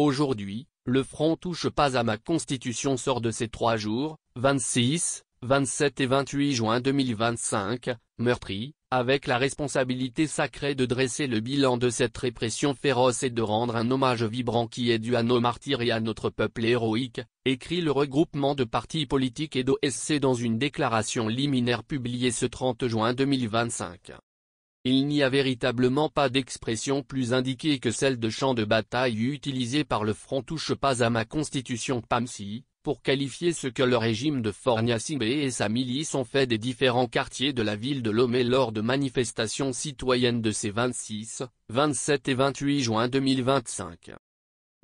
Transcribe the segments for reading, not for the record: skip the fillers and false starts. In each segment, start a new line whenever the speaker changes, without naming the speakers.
Aujourd'hui, le front touche pas à ma constitution sort de ces 3 jours, 26, 27 et 28 juin 2025, meurtri, avec la responsabilité sacrée de dresser le bilan de cette répression féroce et de rendre un hommage vibrant qui est dû à nos martyrs et à notre peuple héroïque, écrit le regroupement de partis politiques et d'OSC dans une déclaration liminaire publiée ce 30 juin 2025. Il n'y a véritablement pas d'expression plus indiquée que celle de champ de bataille utilisée par le front touche pas à ma constitution PAMSI, pour qualifier ce que le régime de Fornia Simbé et sa milice ont fait des différents quartiers de la ville de Lomé lors de manifestations citoyennes de ces 26, 27 et 28 juin 2025.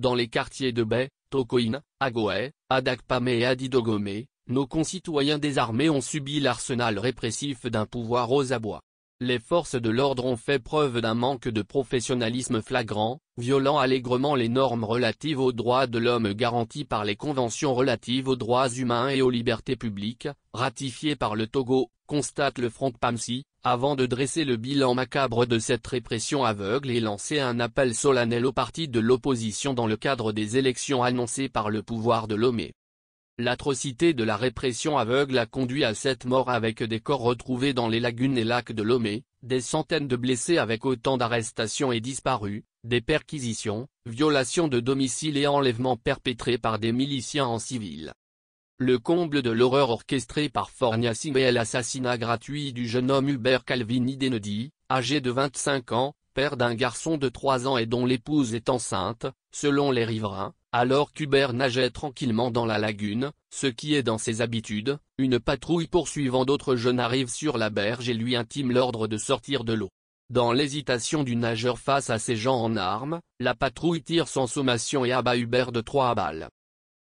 Dans les quartiers de Bay, Tokoin, Agoé, Adakpame et Adidogomé, nos concitoyens désarmés ont subi l'arsenal répressif d'un pouvoir aux abois. Les forces de l'ordre ont fait preuve d'un manque de professionnalisme flagrant, violant allègrement les normes relatives aux droits de l'homme garanties par les conventions relatives aux droits humains et aux libertés publiques, ratifiées par le Togo, constate le Front PAMSI, avant de dresser le bilan macabre de cette répression aveugle et lancer un appel solennel aux partis de l'opposition dans le cadre des élections annoncées par le pouvoir de Lomé. L'atrocité de la répression aveugle a conduit à 7 morts avec des corps retrouvés dans les lagunes et lacs de Lomé, des centaines de blessés avec autant d'arrestations et disparus, des perquisitions, violations de domicile et enlèvements perpétrés par des miliciens en civil. Le comble de l'horreur orchestrée par Fornia Simbé est l'assassinat gratuit du jeune homme Hubert Calvini Denedi, âgé de 25 ans, père d'un garçon de 3 ans et dont l'épouse est enceinte, selon les riverains. Alors qu'Hubert nageait tranquillement dans la lagune, ce qui est dans ses habitudes, une patrouille poursuivant d'autres jeunes arrive sur la berge et lui intime l'ordre de sortir de l'eau. Dans l'hésitation du nageur face à ces gens en armes, la patrouille tire sans sommation et abat Hubert de 3 balles.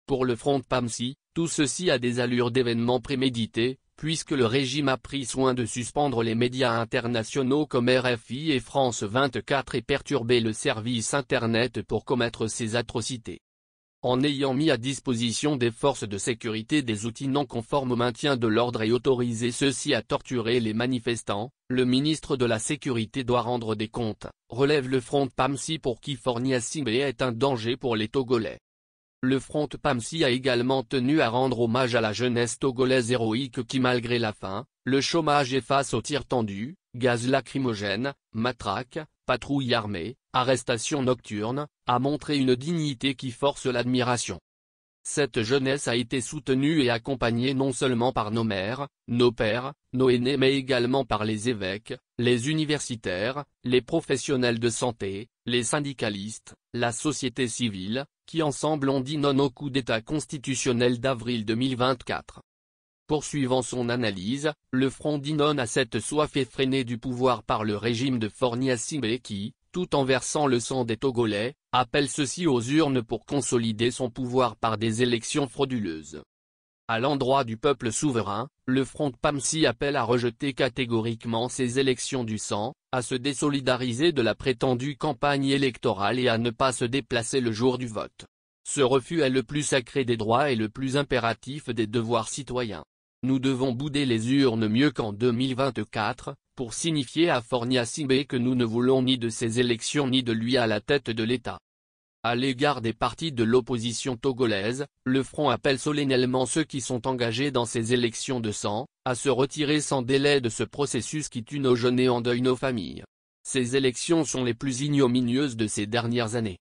Pour le Front PAMSI, tout ceci a des allures d'événements prémédités, puisque le régime a pris soin de suspendre les médias internationaux comme RFI et France 24 et perturber le service Internet pour commettre ces atrocités. En ayant mis à disposition des forces de sécurité des outils non conformes au maintien de l'ordre et autorisé ceux-ci à torturer les manifestants, le ministre de la Sécurité doit rendre des comptes, relève le Front PAMSI pour qui Fornia Simbé est un danger pour les Togolais. Le Front PAMSI a également tenu à rendre hommage à la jeunesse togolaise héroïque qui malgré la faim, le chômage et face aux tirs tendus, gaz lacrymogène, matraques, patrouilles armées, arrestations nocturnes, a montré une dignité qui force l'admiration. Cette jeunesse a été soutenue et accompagnée non seulement par nos mères, nos pères, nos aînés mais également par les évêques, les universitaires, les professionnels de santé, les syndicalistes, la société civile, qui ensemble ont dit non au coup d'État constitutionnel d'avril 2024. Poursuivant son analyse, le Front dit non à cette soif effrénée du pouvoir par le régime de Fornia Simbé qui, tout en versant le sang des Togolais, appelle ceux-ci aux urnes pour consolider son pouvoir par des élections frauduleuses. À l'endroit du peuple souverain, le Front PAMSI appelle à rejeter catégoriquement ces élections du sang, à se désolidariser de la prétendue campagne électorale et à ne pas se déplacer le jour du vote. Ce refus est le plus sacré des droits et le plus impératif des devoirs citoyens. Nous devons bouder les urnes mieux qu'en 2024, pour signifier à Fornia Simbé que nous ne voulons ni de ces élections ni de lui à la tête de l'État. À l'égard des partis de l'opposition togolaise, le Front appelle solennellement ceux qui sont engagés dans ces élections de sang, à se retirer sans délai de ce processus qui tue nos jeunes et endeuille nos familles. Ces élections sont les plus ignominieuses de ces dernières années.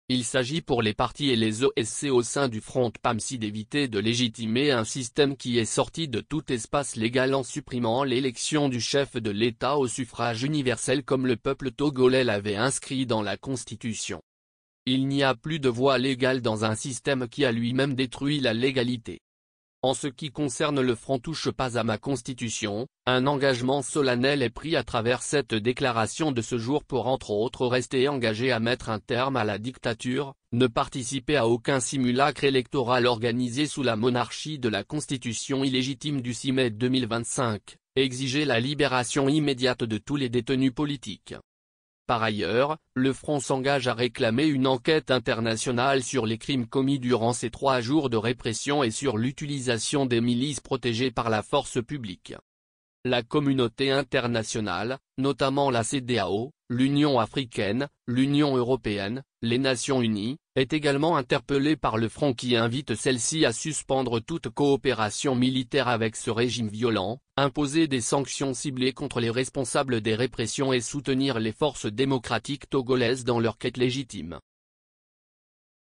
Il s'agit pour les partis et les OSC au sein du Front PAMSI d'éviter de légitimer un système qui est sorti de tout espace légal en supprimant l'élection du chef de l'État au suffrage universel comme le peuple togolais l'avait inscrit dans la Constitution. Il n'y a plus de voie légale dans un système qui a lui-même détruit la légalité. En ce qui concerne le Front touche pas à ma Constitution, un engagement solennel est pris à travers cette déclaration de ce jour pour entre autres rester engagé à mettre un terme à la dictature, ne participer à aucun simulacre électoral organisé sous la monarchie de la Constitution illégitime du 6 mai 2025, exiger la libération immédiate de tous les détenus politiques. Par ailleurs, le Front s'engage à réclamer une enquête internationale sur les crimes commis durant ces 3 jours de répression et sur l'utilisation des milices protégées par la force publique. La communauté internationale, notamment la CEDEAO, l'Union africaine, l'Union européenne, les Nations unies, est également interpellée par le front qui invite celle-ci à suspendre toute coopération militaire avec ce régime violent, imposer des sanctions ciblées contre les responsables des répressions et soutenir les forces démocratiques togolaises dans leur quête légitime.